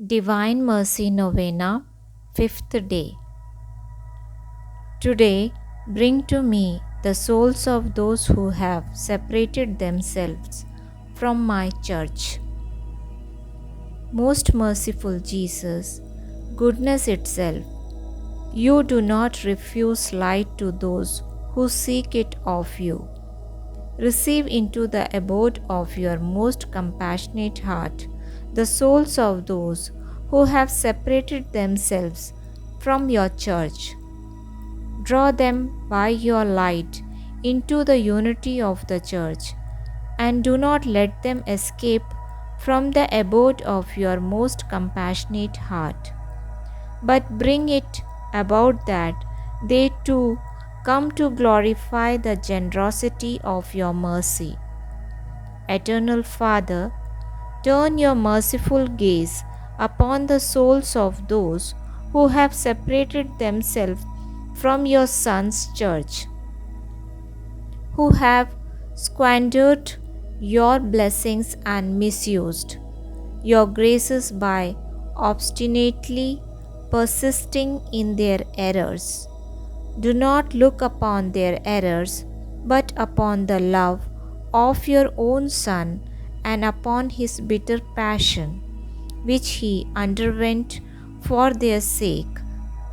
Divine Mercy Novena, 5th day. Today, bring to me the souls of those who have separated themselves from my church. Most merciful Jesus, goodness itself, you do not refuse light to those who seek it of you. Receive into the abode of your most compassionate heart the souls of those who have separated themselves from your church. Draw them by your light into the unity of the church, and do not let them escape from the abode of your most compassionate heart, but bring it about that they too come to glorify the generosity of your mercy. Eternal Father, turn your merciful gaze upon the souls of those who have separated themselves from your Son's church, who have squandered your blessings and misused your graces by obstinately persisting in their errors. Do not look upon their errors, but upon the love of your own Son and upon his bitter passion, which he underwent for their sake,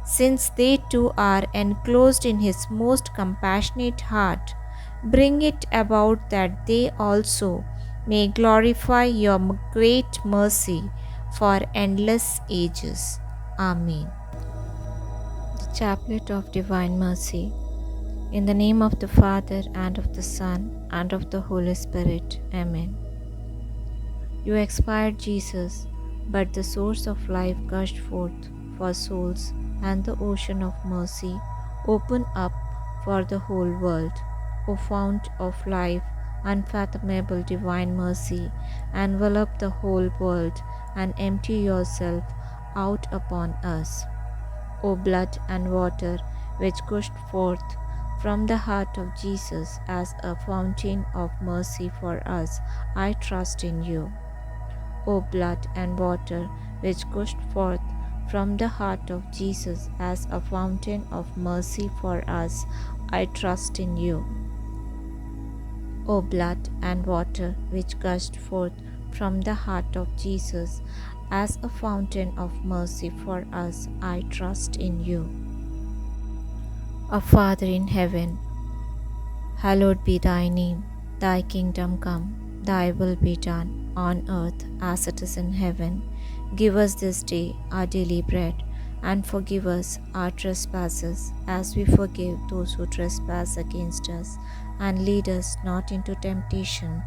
since they too are enclosed in his most compassionate heart. Bring it about that they also may glorify your great mercy for endless ages. Amen. The Chaplet of Divine Mercy. In the name of the Father, and of the Son, and of the Holy Spirit. Amen. You expired, Jesus, but the source of life gushed forth for souls, and the ocean of mercy opened up for the whole world. O fount of life, unfathomable divine mercy, envelop the whole world and empty yourself out upon us. O blood and water which gushed forth from the heart of Jesus as a fountain of mercy for us, I trust in you. O blood and water which gushed forth from the heart of Jesus as a fountain of mercy for us, I trust in you. O blood and water which gushed forth from the heart of Jesus as a fountain of mercy for us, I trust in you. Our Father in heaven, hallowed be thy name. Thy kingdom come, thy will be done, on earth as it is in heaven. Give us this day our daily bread, and forgive us our trespasses, as we forgive those who trespass against us. And lead us not into temptation,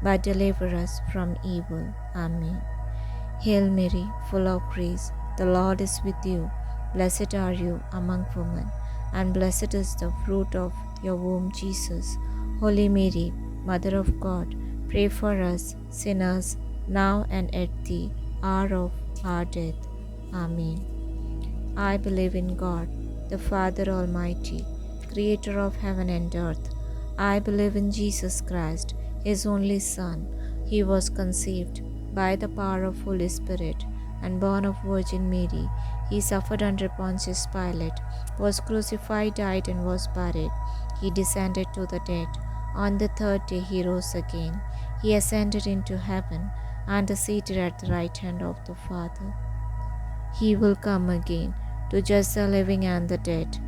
but deliver us from evil. Amen. Hail Mary, full of grace, the Lord is with you. Blessed are you among women, and blessed is the fruit of your womb, Jesus. Holy Mary, Mother of God, pray for us sinners, now and at the hour of our death. Amen. I believe in God, the Father Almighty, creator of heaven and earth. I believe in Jesus Christ, his only Son. He was conceived by the power of Holy Spirit and born of Virgin Mary. He suffered under Pontius Pilate, was crucified, died, and was buried. He descended to the dead. On the third day he rose again. He ascended into heaven and is seated at the right hand of the Father. He will come again to judge the living and the dead.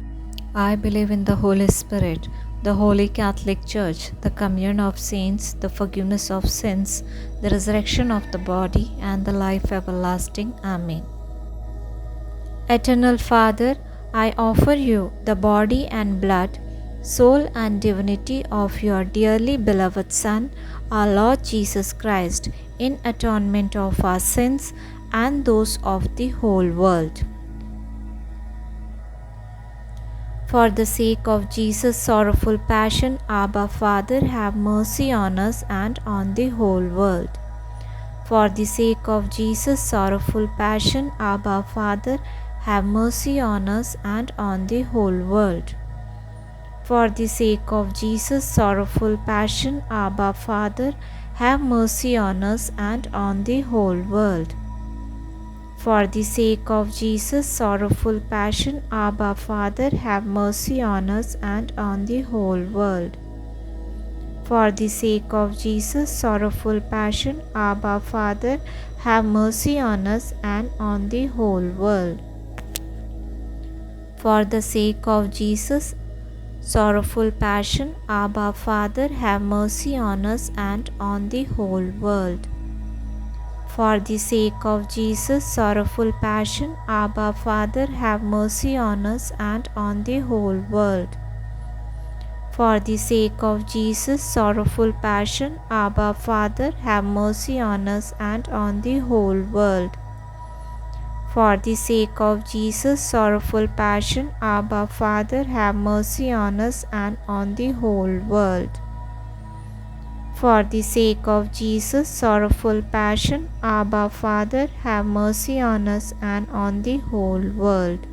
I believe in the Holy Spirit, the Holy Catholic Church, the communion of saints, the forgiveness of sins, the resurrection of the body, and the life everlasting. Amen. Eternal Father, I offer you the body and blood, soul and divinity of your dearly beloved Son, our Lord Jesus Christ, in atonement of our sins and those of the whole world. For the sake of Jesus' sorrowful passion, Abba Father, have mercy on us and on the whole world. For the sake of Jesus' sorrowful passion, Abba Father, have mercy on us and on the whole world. For the sake of Jesus' sorrowful passion, Abba Father, have mercy on us and on the whole world. For the sake of Jesus' sorrowful passion, Abba, Father, have mercy on us and on the whole world. For the sake of Jesus' sorrowful passion, Abba, Father, have mercy on us and on the whole world. For the sake of Jesus' sorrowful passion, Abba, Father, have mercy on us and on the whole world. For the sake of Jesus' sorrowful passion, Abba, Father, have mercy on us and on the whole world. For the sake of Jesus' sorrowful passion, Abba, Father, have mercy on us and on the whole world. For the sake of Jesus' sorrowful passion, Abba, Father, have mercy on us and on the whole world. For the sake of Jesus' sorrowful passion, Abba, Father, have mercy on us and on the whole world.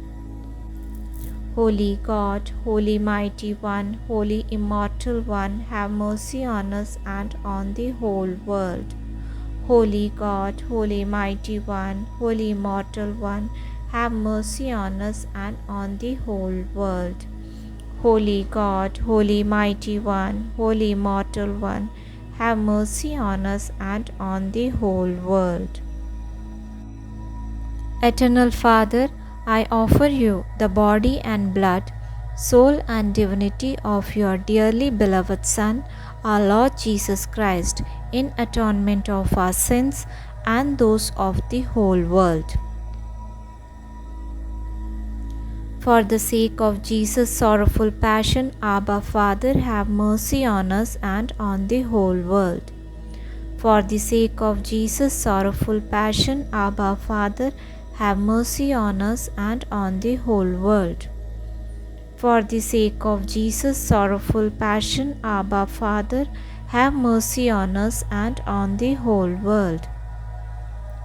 Holy God, Holy Mighty One, Holy Immortal One, have mercy on us and on the whole world. Holy God, Holy Mighty One, Holy Immortal One, have mercy on us and on the whole world. Holy God, Holy Mighty One, Holy Immortal One, have mercy on us and on the whole world. Eternal Father, I offer you the body and blood, soul and divinity of your dearly beloved Son, our Lord Jesus Christ, in atonement of our sins and those of the whole world. For the sake of Jesus' sorrowful passion, Abba, Father, have mercy on us and on the whole world. For the sake of Jesus' sorrowful passion, Abba, Father, have mercy on us and on the whole world. For the sake of Jesus' sorrowful passion, Abba, Father, have mercy on us and on the whole world.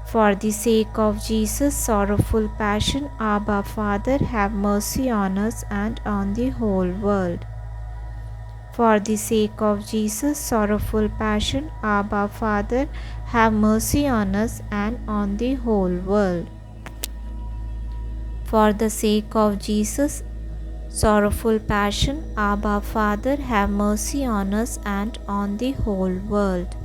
For the sake of Jesus' sorrowful passion, Abba, Father, have mercy on us and on the whole world. For the sake of Jesus' sorrowful passion, Abba, Father, have mercy on us and on the whole world. For the sake of Jesus' sorrowful passion, Abba, Father, have mercy on us and on the whole world.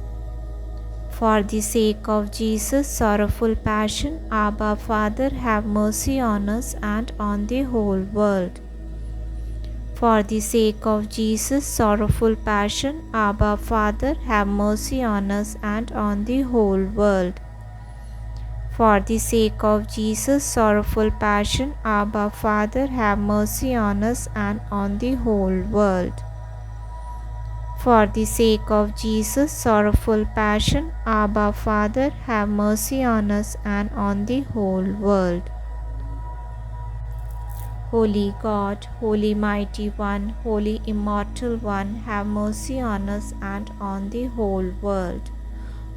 For the sake of Jesus' sorrowful passion, Abba, Father, have mercy on us and on the whole world. For the sake of Jesus' sorrowful passion, Abba, Father, have mercy on us and on the whole world. For the sake of Jesus' sorrowful passion, Abba, Father, have mercy on us and on the whole world. For the sake of Jesus' sorrowful passion, Abba, Father, have mercy on us and on the whole world. Holy God, Holy Mighty One, Holy Immortal One, have mercy on us and on the whole world.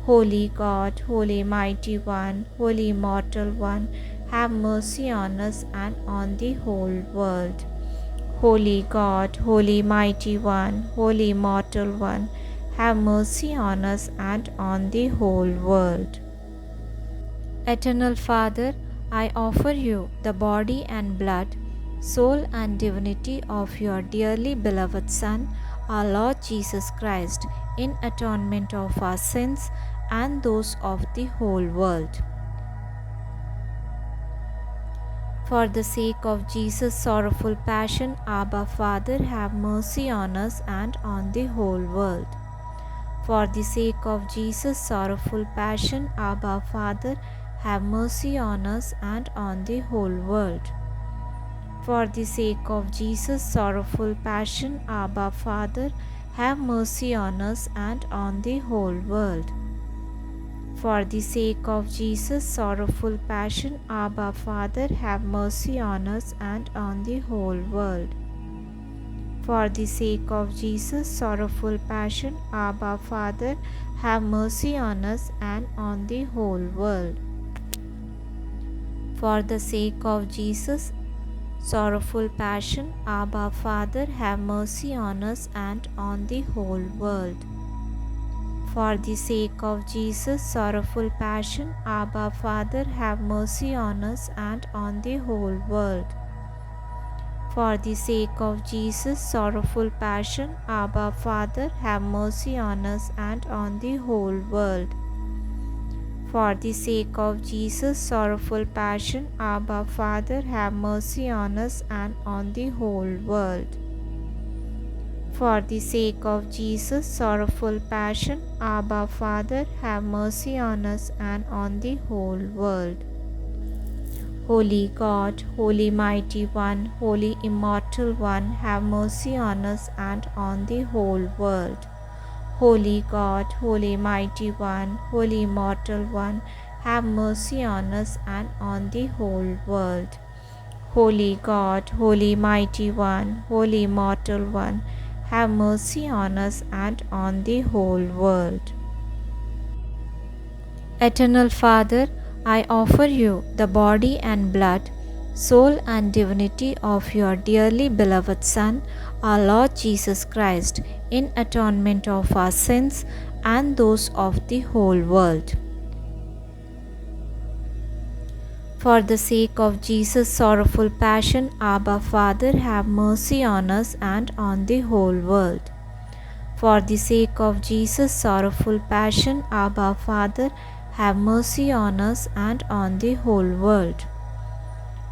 Holy God, Holy Mighty One, Holy Immortal One, have mercy on us and on the whole world. Holy God, Holy Mighty One, Holy Immortal One, have mercy on us and on the whole world. Eternal Father, I offer you the body and blood, soul and divinity of your dearly beloved Son, our Lord Jesus Christ, in atonement of our sins and those of the whole world. For the sake of Jesus' sorrowful passion, Abba, Father, have mercy on us and on the whole world. For the sake of Jesus' sorrowful passion, Abba, Father, have mercy on us and on the whole world. For the sake of Jesus' sorrowful passion, Abba, Father, have mercy on us and on the whole world. For the sake of Jesus' sorrowful passion, Abba, Father, have mercy on us and on the whole world. For the sake of Jesus' sorrowful passion, Abba, Father, have mercy on us and on the whole world. For the sake of Jesus' sorrowful passion, Abba, Father, have mercy on us and on the whole world. For the sake of Jesus' sorrowful passion, Abba Father, have mercy on us and on the whole world. For the sake of Jesus' sorrowful passion, Abba Father, have mercy on us and on the whole world. For the sake of Jesus' sorrowful passion, Abba Father, have mercy on us and on the whole world. For the sake of Jesus' sorrowful passion, Abba Father, have mercy on us and on the whole world. Holy God, Holy Mighty One, Holy Immortal One, have mercy on us and on the whole world. Holy God, Holy Mighty One, Holy Immortal One, have mercy on us and on the whole world. Holy God, Holy Mighty One, Holy Immortal One, have mercy on us and on the whole world. Eternal Father, I offer you the body and blood, soul and divinity of your dearly beloved Son, our Lord Jesus Christ, in atonement of our sins and those of the whole world. For the sake of Jesus' sorrowful passion, Abba Father, have mercy on us and on the whole world. For the sake of Jesus' sorrowful passion, Abba Father, have mercy on us and on the whole world.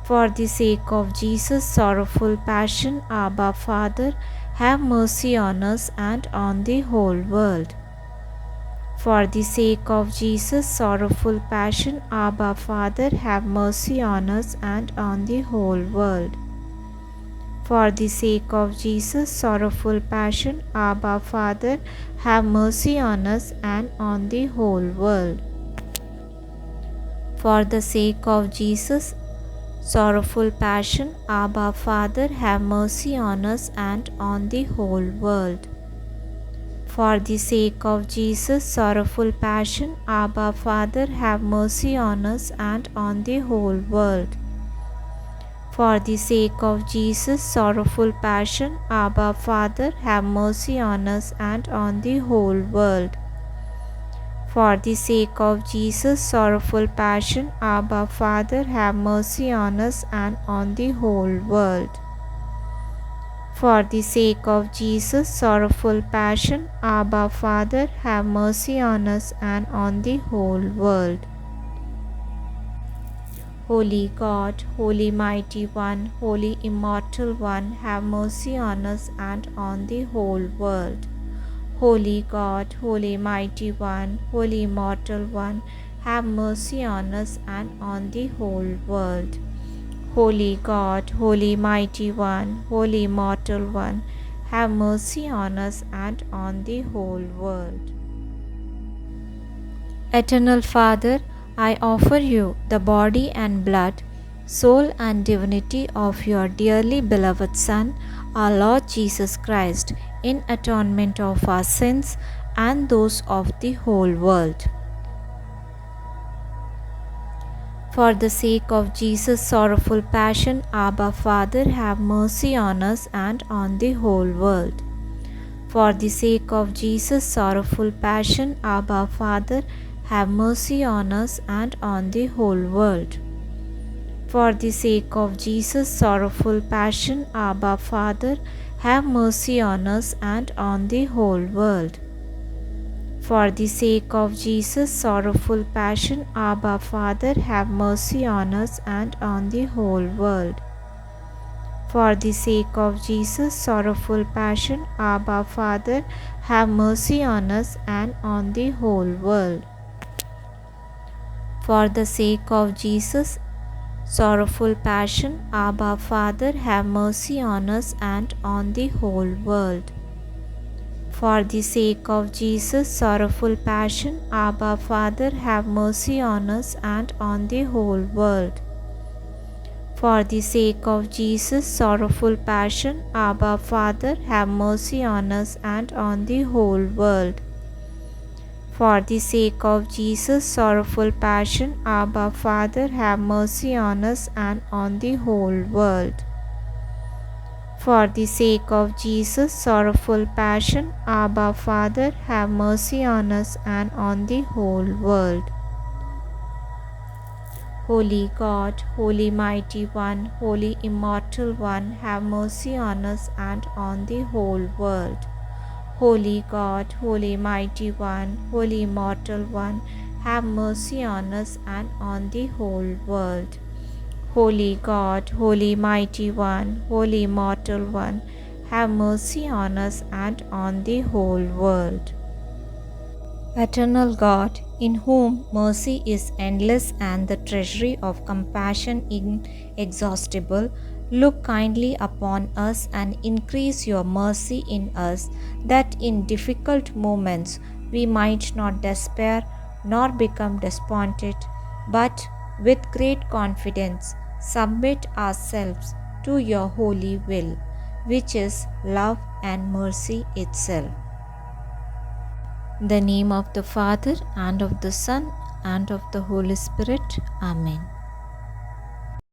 For the sake of Jesus' sorrowful passion, Abba Father, have mercy on us and on the whole world. For the sake of Jesus' sorrowful passion, Abba Father, have mercy on us and on the whole world. For the sake of Jesus' sorrowful passion, Abba Father, have mercy on us and on the whole world. For the sake of Jesus' sorrowful passion, Abba Father, have mercy on us and on the whole world. For the sake of Jesus' sorrowful passion, Abba Father, have mercy on us and on the whole world. For the sake of Jesus' sorrowful passion, Abba Father, have mercy on us and on the whole world. For the sake of Jesus' sorrowful passion, Abba Father, have mercy on us and on the whole world. For the sake of Jesus' sorrowful passion, Abba Father, have mercy on us and on the whole world. Holy God, Holy Mighty One, Holy Immortal One, have mercy on us and on the whole world. Holy God, Holy Mighty One, Holy Immortal One, have mercy on us and on the whole world. Holy God, Holy Mighty One, Holy Immortal One, have mercy on us and on the whole world. Eternal Father, I offer you the body and blood, soul and divinity of your dearly beloved Son, our Lord Jesus Christ, in atonement of our sins and those of the whole world. For the sake of Jesus' sorrowful passion, Abba Father, have mercy on us and on the whole world. For the sake of Jesus' sorrowful passion, Abba Father, have mercy on us and on the whole world. For the sake of Jesus' sorrowful passion, Abba Father, have mercy on us and on the whole world. For the sake of Jesus' sorrowful passion, Abba Father, have mercy on us and on the whole world. For the sake of Jesus' sorrowful passion, Abba Father, have mercy on us and on the whole world. For the sake of Jesus' sorrowful passion, Abba Father, have mercy on us and on the whole world. For the sake of Jesus' sorrowful passion, Abba Father, have mercy on us and on the whole world. For the sake of Jesus' sorrowful passion, Abba Father, have mercy on us and on the whole world. For the sake of Jesus' sorrowful passion, Abba Father, have mercy on us and on the whole world. For the sake of Jesus' sorrowful passion, Abba, Father, have mercy on us and on the whole world. Holy God, Holy Mighty One, Holy Immortal One, have mercy on us and on the whole world. Holy God, Holy Mighty One, Holy Immortal One, have mercy on us and on the whole world. Holy God, Holy Mighty One, Holy Immortal One, have mercy on us and on the whole world. Eternal God, in whom mercy is endless and the treasury of compassion inexhaustible, look kindly upon us and increase your mercy in us, that in difficult moments we might not despair nor become despondent, but with great confidence submit ourselves to your holy will, which is love and mercy itself. In the name of the Father, and of the Son, and of the Holy Spirit. Amen.